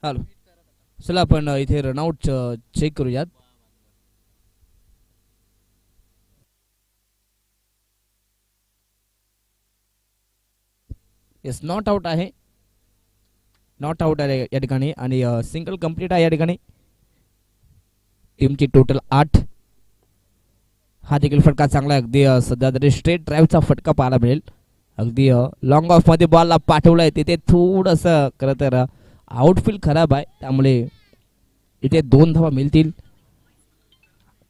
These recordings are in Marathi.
हॅलो, चला आपण इथे रनआउट चेक करूयात. येस, नॉट आउट आहे, नॉट आउट आहे या ठिकाणी आणि सिंगल कंप्लीट आहे या ठिकाणी. टीमची टोटल 8. हा देखील फटका चांगला आहे, अगदी सध्या तरी स्ट्रेट ड्राईव्हचा फटका पाहायला मिळेल. अगदी लॉंग ऑफ मध्ये बॉलला पाठवलाय, तिथे थोडंसं खरं तर आउटफील्ड खराब आहे, त्यामुळे इथे 2 धावा मिळतील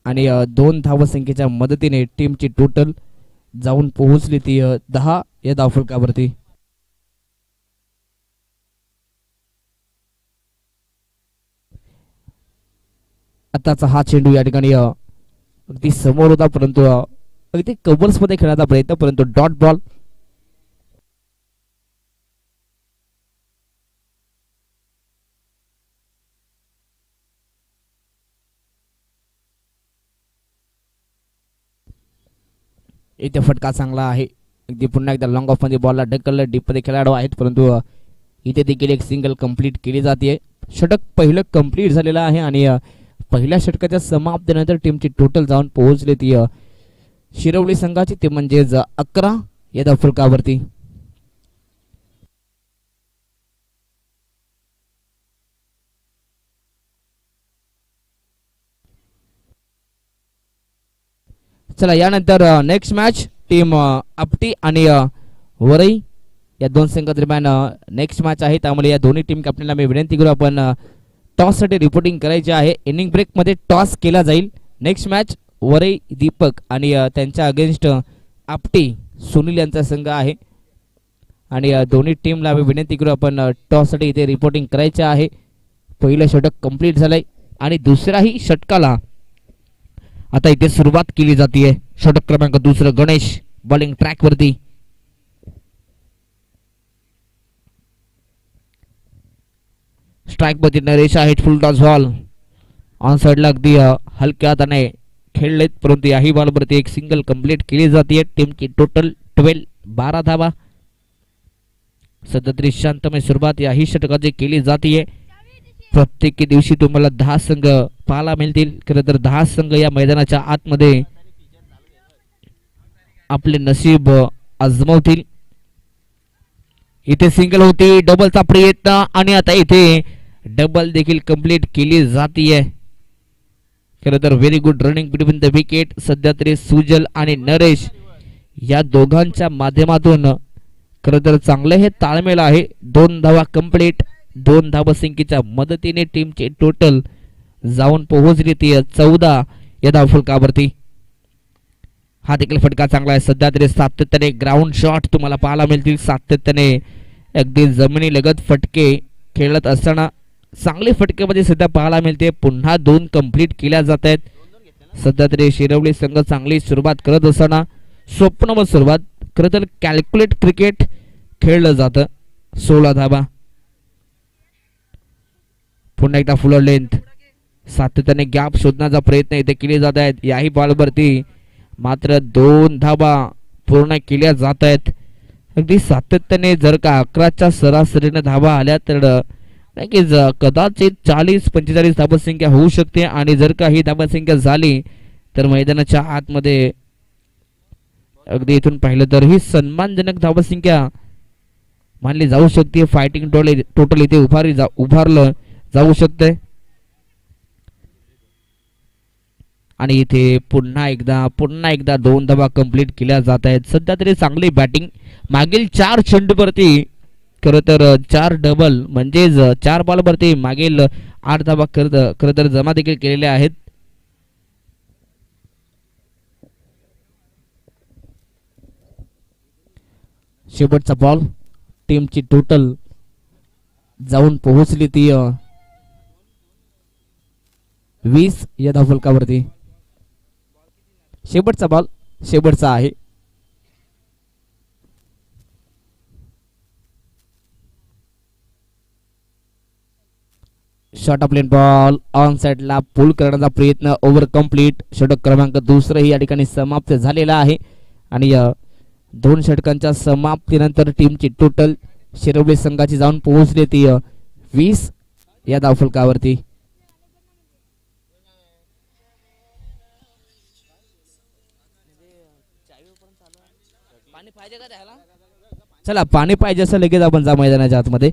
आणि 2 धावसंख्येच्या मदतीने टीमची टोटल जाऊन पोहोचली ती 10 या धावफलकावरती. आताचा हा चेंडू या ठिकाणी अगदी समोर होता, परंतु अगदी कव्हर्स मध्ये खेळण्याचा प्रयत्न, परंतु डॉट बॉल. इथे फटका चांगला आहे, अगदी पुन्हा एकदा लॉंग ऑफ मध्ये बॉलला ढकललं. डीप मध्ये खेळाडू आहेत, परंतु इथे देखील एक सिंगल कंप्लीट केली जाते. षटक पहिलं कंप्लीट झालेलं आहे आणि पहिल्या षटकाच्या समाप्तीनंतर टीमची टोटल जाऊन पोहोचली ती शिरवली संघाची, ते म्हणजेच 11 या धावफलकावरती. चला, यानंतर नेक्स्ट मॅच टीम आपटी आणि वरई या 2 संघादरम्यान नेक्स्ट मॅच आहे, त्यामुळे या दोन्ही टीम कॅप्टनला मी विनंती करू आपण टॉस साठी रिपोर्टिंग करायची आहे. इनिंग ब्रेक मध्ये टॉस केला जाईल. नेक्स्ट मॅच वरई दीपक आणि त्यांच्या अगेन्स्ट आपटी सुनील यांचा संघ आहे आणि दोन्ही टीमला मी विनंती करू आपण टॉस साठी इथे रिपोर्टिंग करायचे आहे. पहिलं षटक कंप्लीट झालंय आणि दुसऱ्याही षटकाला आता इथे सुरुवात केली जाते. षटक क्रमांक 2 गणेश बॉलिंग ट्रॅक वरती. स्ट्राइक मध्ये नरेश आहेत, फुल टॉस बॉल ऑन साइडला अगदी हलक्या हाताने खेळलेत, परंतु याही बॉलवरती एक सिंगल कंप्लीट केली जाते. टीमची टोटल 12 धावा. सध्या तरी शांतमय सुरुवात याही षटकाची केली जाते. प्रत्येक दिवशी तुम्हाला 10 संघ पाहायला मिळतील. खरं तर 10 संघ या मैदानाच्या आतमध्ये आपले नशीब आजमावतील. इथे सिंगल होती, डबलचा प्रयत्न आणि आता इथे डबल देखील कंप्लीट केली जाते. खरं तर very good running between the wicket. सध्या तरी सुजल आणि नरेश या दोघांच्या माध्यमातून खरं तर चांगले हे ताळमेळ आहे. 2 धावा कंप्लीट, 2 धावसंख्येच्या मदतीने टीमचे टोटल जाऊन पोहोचली ती 14 या धावफलकावरती. हा देखील फटका चांगला आहे. सध्या तरी सातत्याने ग्राउंड शॉट तुम्हाला पाहायला मिळतील. सातत्याने अगदी जमिनी लगत फटके खेळत असताना चांगले फटकेमध्ये सध्या पाहायला मिळते. पुन्हा 2 कंप्लीट केल्या जात आहेत. सध्या तरी शिरवली संघ चांगली सुरुवात करत असताना स्वप्नवत सुरुवात. खरं तर कॅल्क्युलेट क्रिकेट खेळलं जातं. 16 धावा. पुन्हा एकदा फुल लेंथ सातत्याने गॅप शोधण्याचा प्रयत्न इथे केले जात आहेत. याही बॉलवरती मात्र 2 धावा पूर्ण केल्या जात आहेत. अगदी सातत्याने जर का 11च्या सरासरीने धावा आल्या तर नक्कीच कदाचित 40-45 धावसंख्या होऊ शकते आणि जर का ही धावसंख्या झाली तर मैदानाच्या आतमध्ये अगदी इथून पाहिलं तर ही सन्मानजनक धावसंख्या मानली जाऊ शकते. फायटिंग टोटल इथे उभारलं जाऊ शकते आणि इथे पुन्हा एकदा 2 धावा कंप्लीट केल्या जात आहेत. सध्या तरी चांगली बॅटिंग. मागील 4 चेंडूवरती खरं तर 4 डबल म्हणजेच 4 बॉलवरती मागील 8 धावा खरं तर जमा देखील केलेल्या आहेत. शेवटचा बॉल. टीमची टोटल जाऊन पोहोचली ती 20 या धावफलकावरती. शेवटचा बॉल शेवटचा आहे. Short of lane ball on साइडला पुल करण्याचा प्रयत्न. Over complete. षटक क्रमांक 2 या ठिकाणी समाप्त झालेला आहे आणि 2 षटकांच्या समाप्तीनंतर टीमची टोटल शिरवली संघाची जाऊन पोहोचली ती 20 या धावफलकावरती. चला पाणी पाहिजे असं लगेच आपण जा मैदानाच्या आतमध्ये.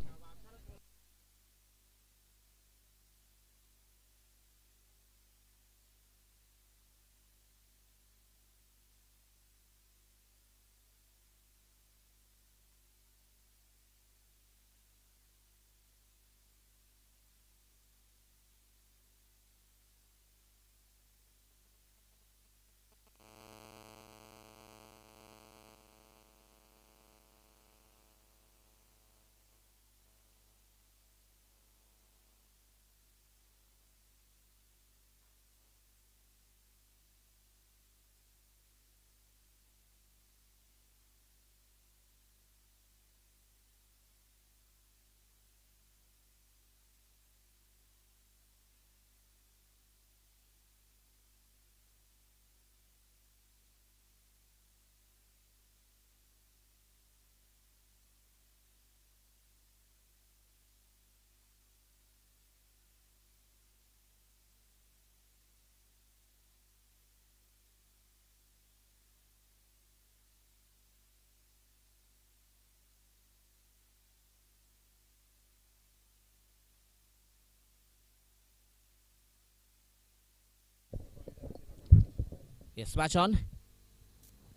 Yes match on.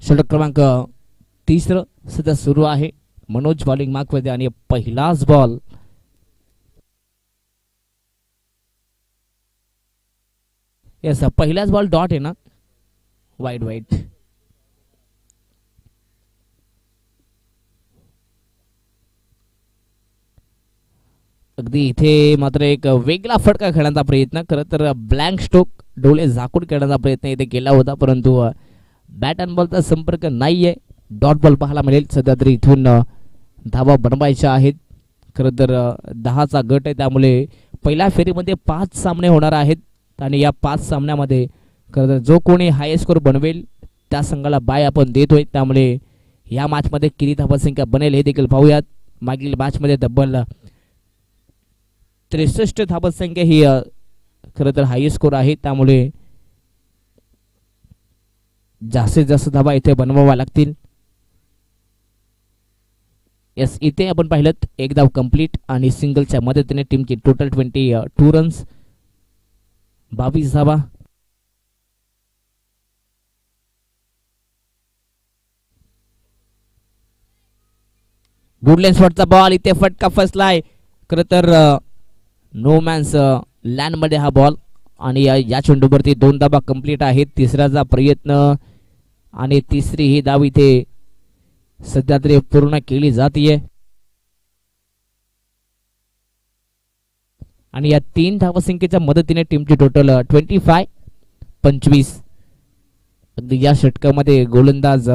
षटक क्रमांक 30 सध्या सुरू आहे. मनोज बॉलिंग मार्कमध्ये आणि पहिलाच बॉल. येस पहिलाच बॉल डॉट आहे ना. वाईट वाईट. अगदी इथे मात्र एक वेगळा फटका खेळण्याचा प्रयत्न. खरं तर ब्लँक स्ट्रोक डोळे झाकून खेळण्याचा प्रयत्न इथे केला होता परंतु बॅट अँड बॉलचा संपर्क नाहीये. डॉट बॉल पाहायला मिळेल. सध्या तरी इथून धावा बनवायच्या आहेत. खरं तर 10चा गट आहे त्यामुळे पहिल्या फेरीमध्ये 5 सामने होणार आहेत आणि या 5 सामन्यामध्ये खरं तर जो कोणी हाय स्कोर बनवेल त्या संघाला बाय आपण देतोय. त्यामुळे या मॅचमध्ये किती धावसंख्या बनेल हे देखील पाहूयात. मागील मॅचमध्ये तब्बल 63 धावसंख्या ही खरं तर हाय स्कोर आहे त्यामुळे जास्तीत जास्त धावा इथे बनवाव्या लागतील. येस इथे आपण पाहिलं एक धाव कंप्लीट आणि सिंगलच्या मदतीने टीमची टोटल 22 रन्स 22 धावा. गुड लेन्स शॉटचा बॉल इथे फटका फसलाय. खरं तर नो मॅन्स लँड मध्ये हा बॉल आणि या चेंडूवरती 2 धावा कंप्लीट आहेत. तिसऱ्याचा प्रयत्न आणि तिसरी ही धाव इथे सध्या तरी पूर्ण केली जातीये आणि या 3 धावसंख्येच्या मदतीने टीमची टोटल 25. अगदी या षटकामध्ये गोलंदाज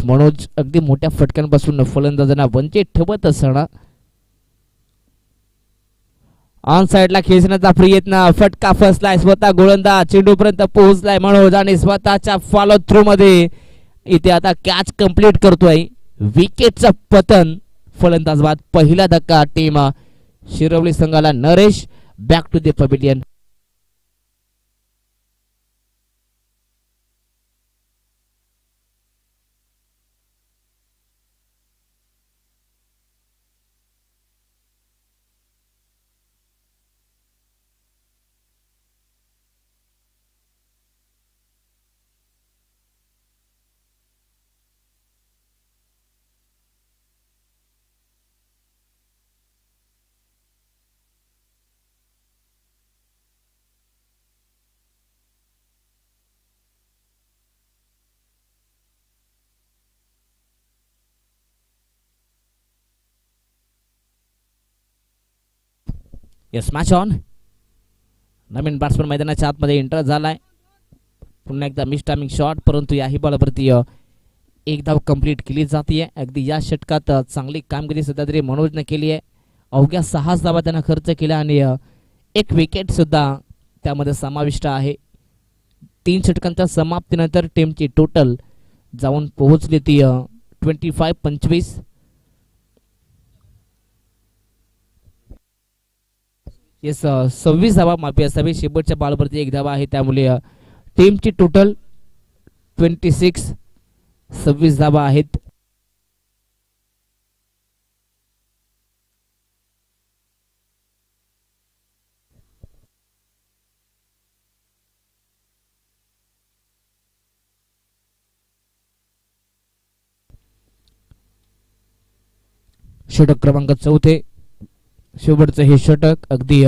मनोज अगदी मोठ्या फटक्यांपासून फलंदाजांना वंचित ठेवत असताना ऑन साइडला खेचण्याचा प्रयत्न. फटका फसलाय. स्वतः गोलंदाज चेंडूपर्यंत पोहोचलाय मनोज आणि स्वतःच्या फॉलो थ्रू मध्ये इथे आता कॅच कंप्लीट करतोय. विकेटचं पतन फलंदाज बाद. पहिला धक्का टीम शिरवली संघाला. Naresh back to the pavilion. Yes match on. नवीन बॅट्समन मैदानाच्या आतमध्ये एंटर झालाय. पुन्हा एकदा मिस टायमिंग शॉट परंतु याही बॉलवरती एक धाव कंप्लीट केली जाते. अगदी या षटकात चांगली कामगिरी सध्या तरी मनोजने केली आहे. अवघ्या 6 धावा त्यांना खर्च केला आणि एक विकेट सुद्धा त्यामध्ये समाविष्ट आहे. 3 षटकांच्या समाप्तीनंतर टीमची टोटल जाऊन पोहोचली ती 25. येस 26 धावा माफी असावी. शेवटच्या बॉलवरती 1 धावा आहे, त्यामुळे टीमची टोटल 26 धावा आहेत. षटक क्रमांक 4 शेवटचं हे षटक. अगदी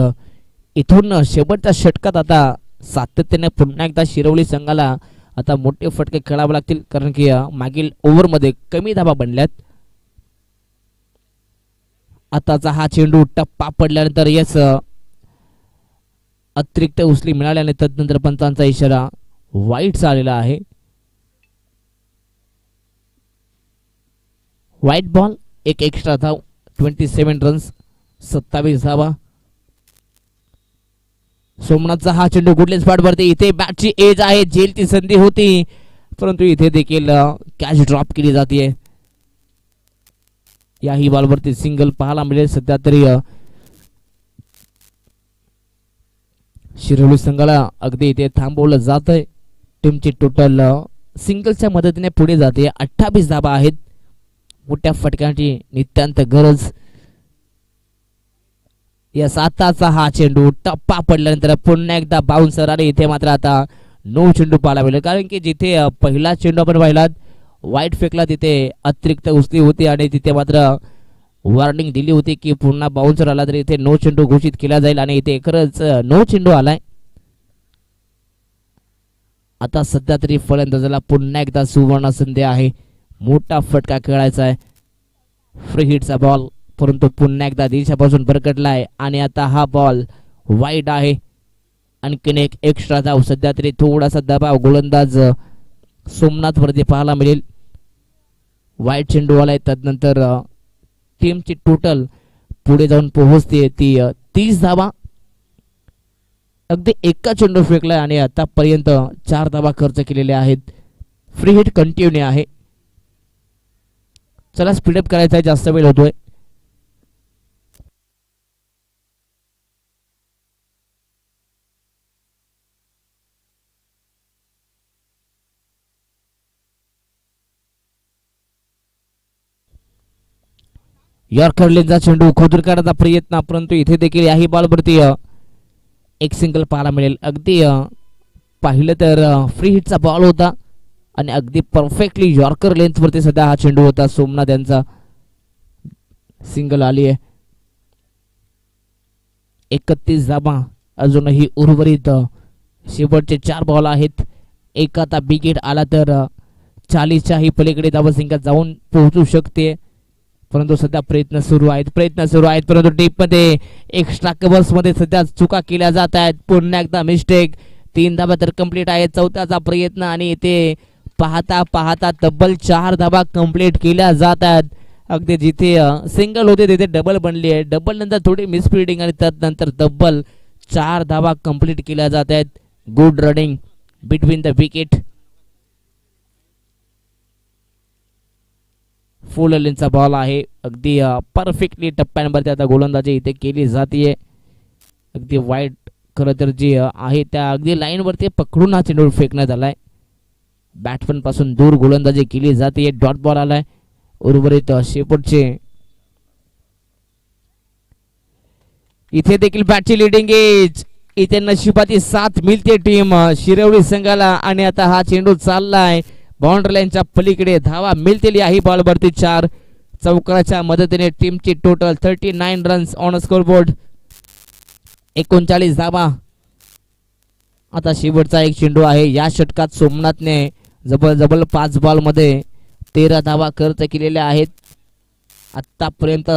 इथून शेवटच्या षटकात आता सातत्याने पुन्हा एकदा शिरवली संघाला आता मोठे फटके खेळावे लागतील, कारण की मागील ओव्हरमध्ये कमी धावा बनल्यात. आताचा हा चेंडू टप्पा पडल्यानंतर यस अतिरिक्त उचली मिळाल्याने तदनंतर पंचांचा इशारा वाईट आलेला आहे. व्हाईट बॉल, एक एक्स्ट्रा धाव, 27 रन्स, 27 धावा. सोमनाथचा हा चेंडू गुडलेस स्पॉटवरती. इथे बॅटची एज आहे, जेलची संधी होती, परंतु इथे देखील कॅच ड्रॉप केली जाते. याही बॉलवरती सिंगल पाहायला मिळेल. सध्या तरी शिरोली संघाला अगदी इथे थांबवलं जात आहे. टीमची टोटल सिंगलच्या मदतीने पुढे जाते. 28 धावा आहेत. मोठ्या फटक्यांची नितांत गरज. या साताचा हा चेंडू टप्पा पडल्यानंतर पुन्हा एकदा बाउन्सर आले. इथे मात्र आता नो चेंडू पाहायला मिळेल, कारण की जिथे पहिला चेंडू आपण पाहिला वाईट फेकला तिथे अतिरिक्त उचली होती आणि तिथे मात्र वॉर्निंग दिली होती की पुन्हा बाउन्सर आला तर इथे नो चेंडू घोषित केला जाईल, आणि इथे खरंच नो चेंडू आलाय. आता सध्या तरी फलंदाजाला पुन्हा एकदा सुवर्ण संधी आहे. मोठा फटका खेळायचा आहे. फ्री हिटचा बॉल, परंतु पुन्हा एकदा दिशापासून भरकटलाय आणि आता हा बॉल वाईड आहे. आणखीन एक एक्स्ट्रा धाव. सध्या तरी थोडासा दबाव गोलंदाज सोमनाथ वरती पाहायला मिळेल. वाईट चेंडू आलाय. तदनंतर टीमची टोटल पुढे जाऊन पोहोचते ती 30 धावा. अगदी एका चेंडू फेकलाय आणि आतापर्यंत 4 धावा खर्च केलेल्या आहेत. फ्री हिट कंटिन्यू आहे. चला स्पीडअप करायचा आहे, जास्त वेळ होतोय. यॉर्कर लेनचा चेंडू खोदून करण्याचा प्रयत्न, परंतु इथे देखील याही बॉलवरती एक सिंगल पाहायला मिळेल. अगदी पाहिलं तर फ्री हिटचा बॉल होता आणि अगदी परफेक्टली यॉर्कर लेंथ वरती सध्या हा चेंडू होता. सोमनाथ यांचा सिंगल आली आहे. 31 धावा अजूनही उर्वरित. शेवटचे 4 बॉल आहेत. एक आता विकेट आला तर 40च्याही पलीकडे धावसंख्या जाऊन पोहोचू शकते, परंतु सध्या प्रयत्न सुरू आहेत. परंतु डीप मध्ये एक्स्ट्रा कव्हर्स मध्ये सध्या चुका केल्या जात आहेत. पुन्हा एकदा मिस्टेक. 3 धावा तर कंप्लीट आहेत. 4थाचा प्रयत्न आणि इथे पाहता पाहता तब्बल 4 धावा कंप्लीट केल्या जात आहेत. अगदी जिथे सिंगल होते तिथे डबल बनली आहे. डबल नंतर थोडी मिसफिल्डिंग आणि त्यानंतर तब्बल 4 धावा कंप्लीट केल्या जात आहेत. Good running between the wicket. Full लेनचा बॉल आहे. अगदी परफेक्टली टप्प्यांवरती आता गोलंदाजी इथे केली जाते. अगदी वाईट खरं तर जी आहे त्या अगदी लाईनवरती पकडून हा चेंडू फेकण्यात आलाय. बॅट्समन पासून दूर गोलंदाजी केली जाते. डॉट बॉल आलाय. उर्वरित शेवटचे इथे देखील बॅटची लिडिंग एज. इथे नशिबाची साथ मिळते टीम शिरवली संघाला आणि आता हा चेंडू चाललाय बाउंड्री लाईनच्या पलीकडे. धावा मिळतील याही बॉलवरती 4. चौकाराच्या मदतीने टीमची टोटल 39 रन्स ऑन स्कोरबोर्ड. 39 धावा. आता शेवटचा एक चेंडू आहे. या षटकात सोमनाथने जबल 5 बॉल मध्ये 13 धावा खर्च केलेल्या आहेत. आतापर्यंत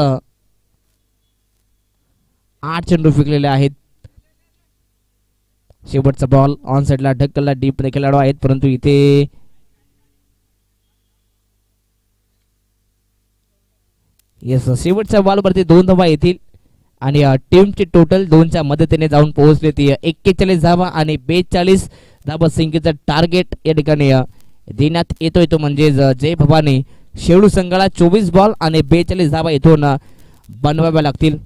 8 चेंडू फेकलेले आहेत. शेवटचा बॉल ऑन साइडला ढकलला. डीप मध्ये खेळाडू आहेत, परंतु इथे येस शेवटच्या बॉलवरती 2 धावा येतील आणि टीमची टोटल 2च्या मदतीने जाऊन पोहोचली ती 41 धावा आणि 42 धावा संख्येचं टार्गेट या ठिकाणी देण्यात येतोय. तो म्हणजे जय भवानी शेळू संघाला 24 बॉल आणि 42 धावा इथून बनवाव्या लागतील.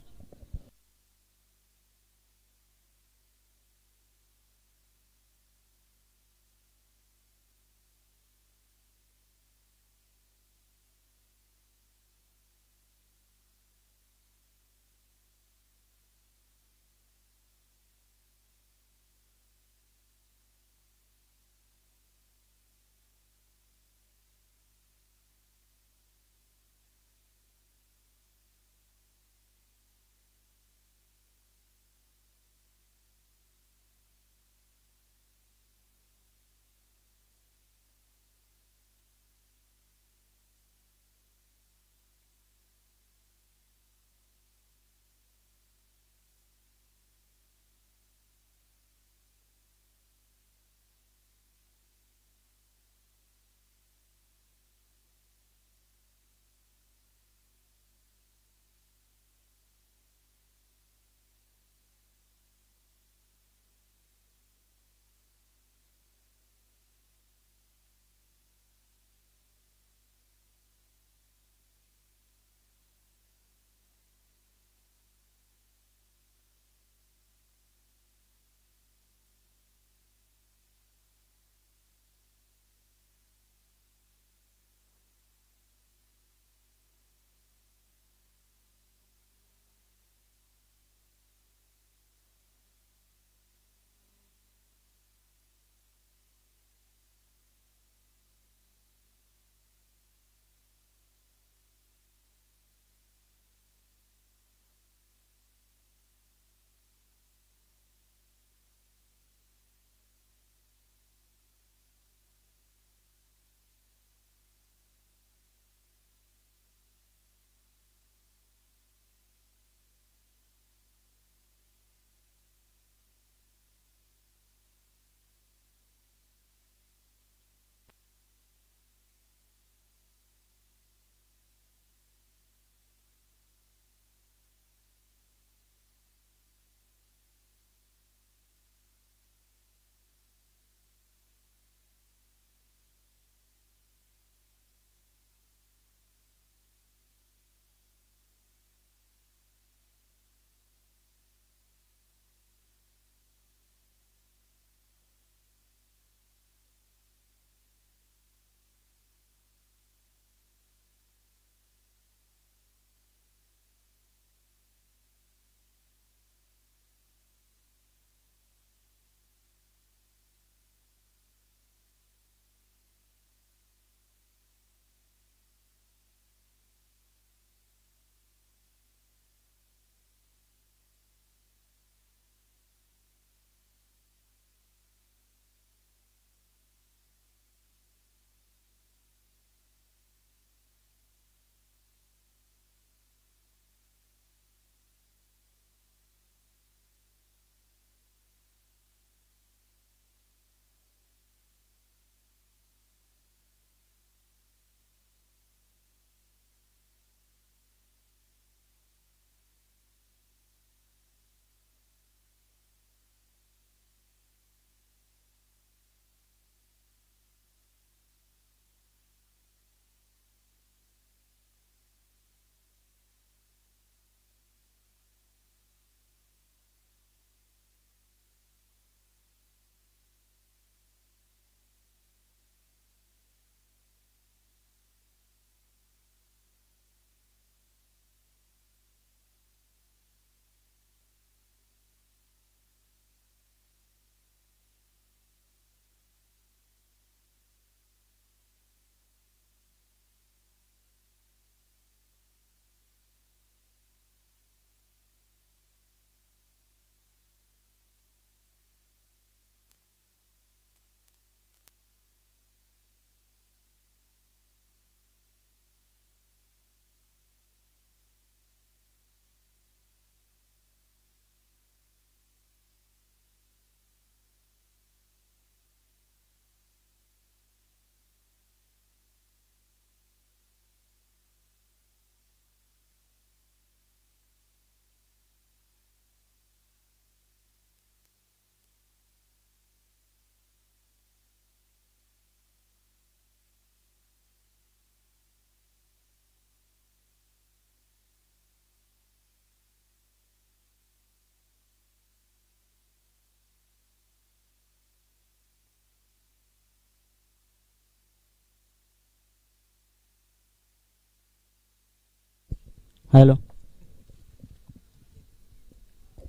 Hello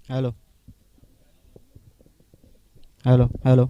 hello hello hello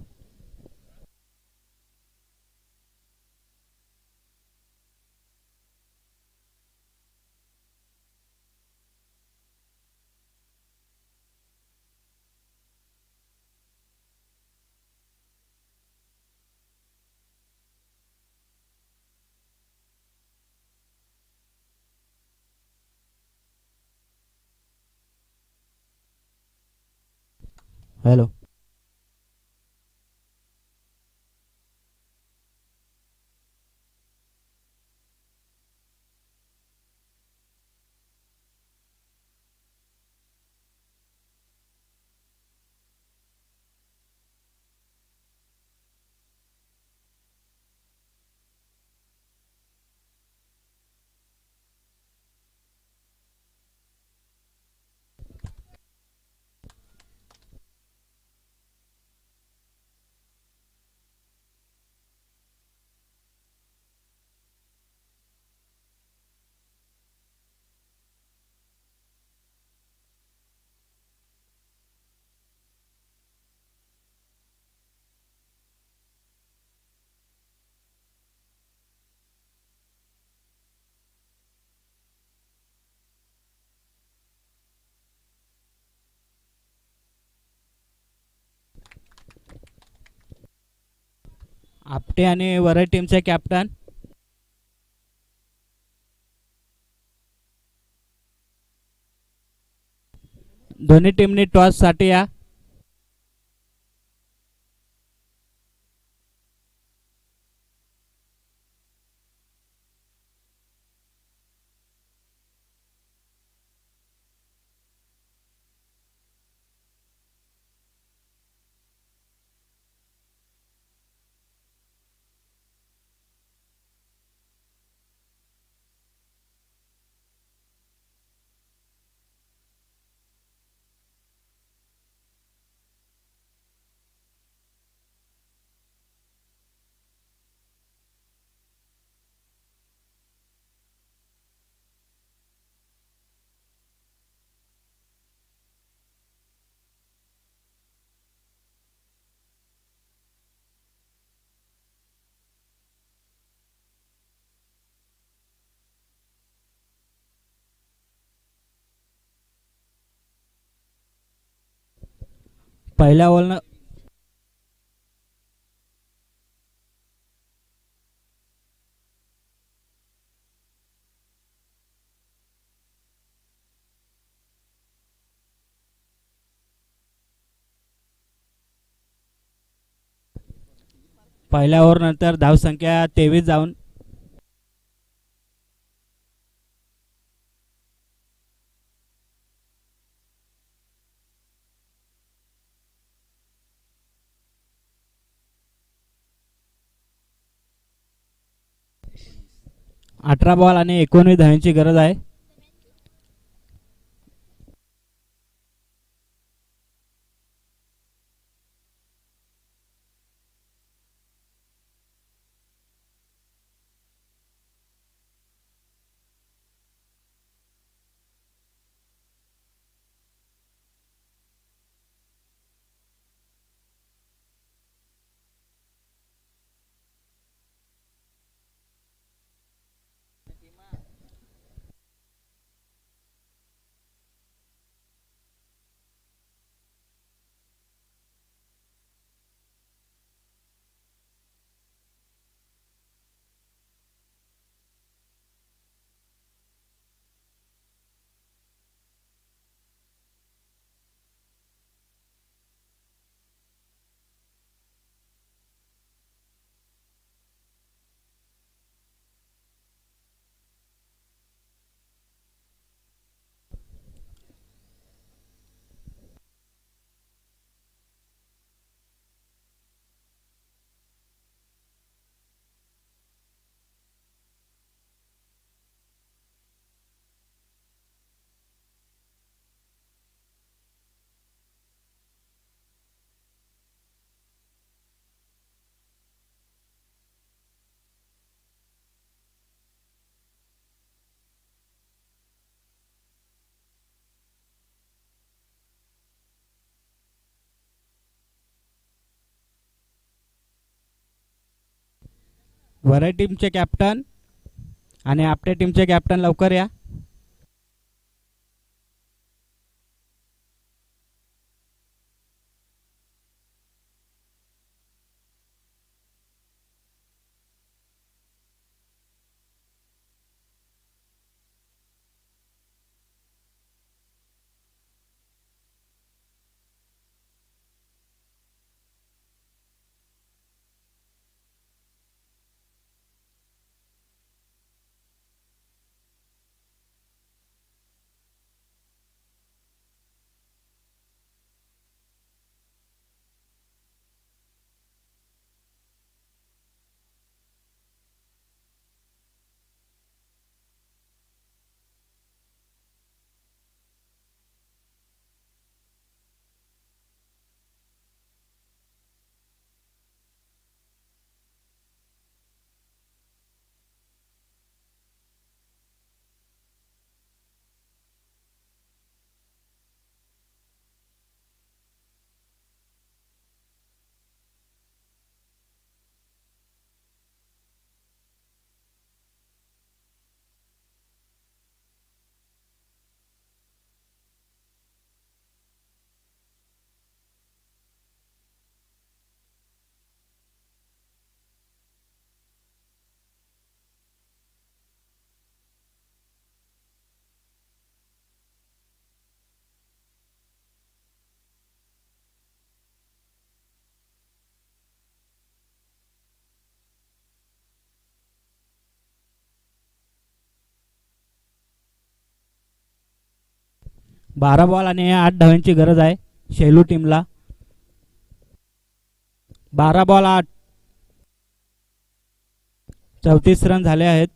hello. Apte आणि वरड टीमचे कॅप्टन. दोन्ही टीमनी टॉस साठी या. 1 पहिल्या ओव्हर नंतर धावसंख्या 23 जाऊन 18 बॉल आणि 19 धावांची गरज आहे. वरई टीमचे कॅप्टन आणि आपटे टीमचे कॅप्टन लवकर या. बारा बॉल आणि 8 धावांची गरज आहे शेलू टीमला. 12 बॉल 8, 34 रन झाले आहेत.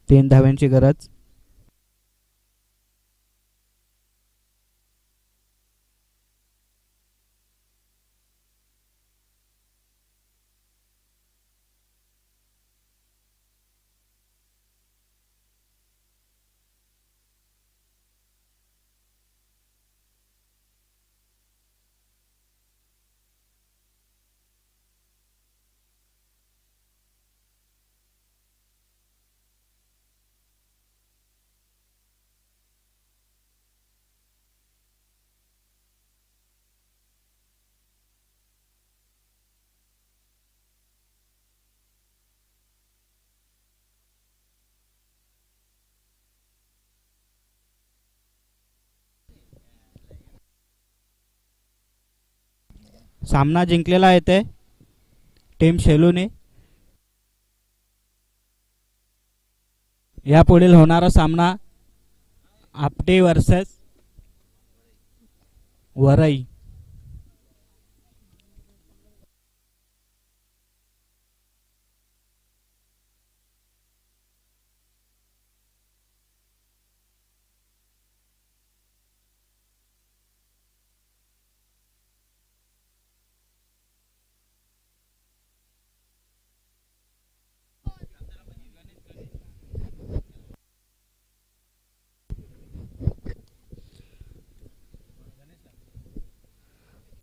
तीन धाव्यांची गरज. सामना जिंकलेला येते टीम शेलूने. यापुढील होणारा सामना आपटे वर्सेस वरई.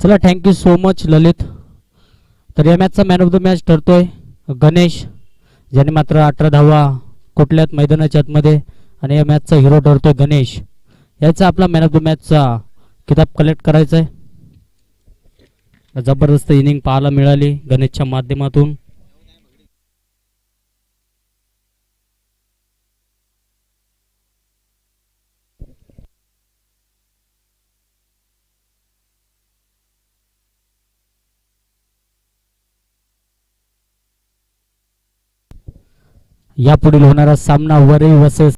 चला थँक्यू सो मच ललित. तर या मॅचचा मॅन ऑफ द मॅच ठरतोय गणेश, ज्याने मात्र 18 धावा कुठल्यात मैदानाच्या आतमध्ये, आणि या मॅचचा हिरो ठरतोय गणेश. याचा आपला मॅन ऑफ द मॅचचा किताब कलेक्ट करायचा आहे. जबरदस्त इनिंग पाहायला मिळाली गणेशच्या माध्यमातून. यापुढील होणारा सामना वरळी वर्सेस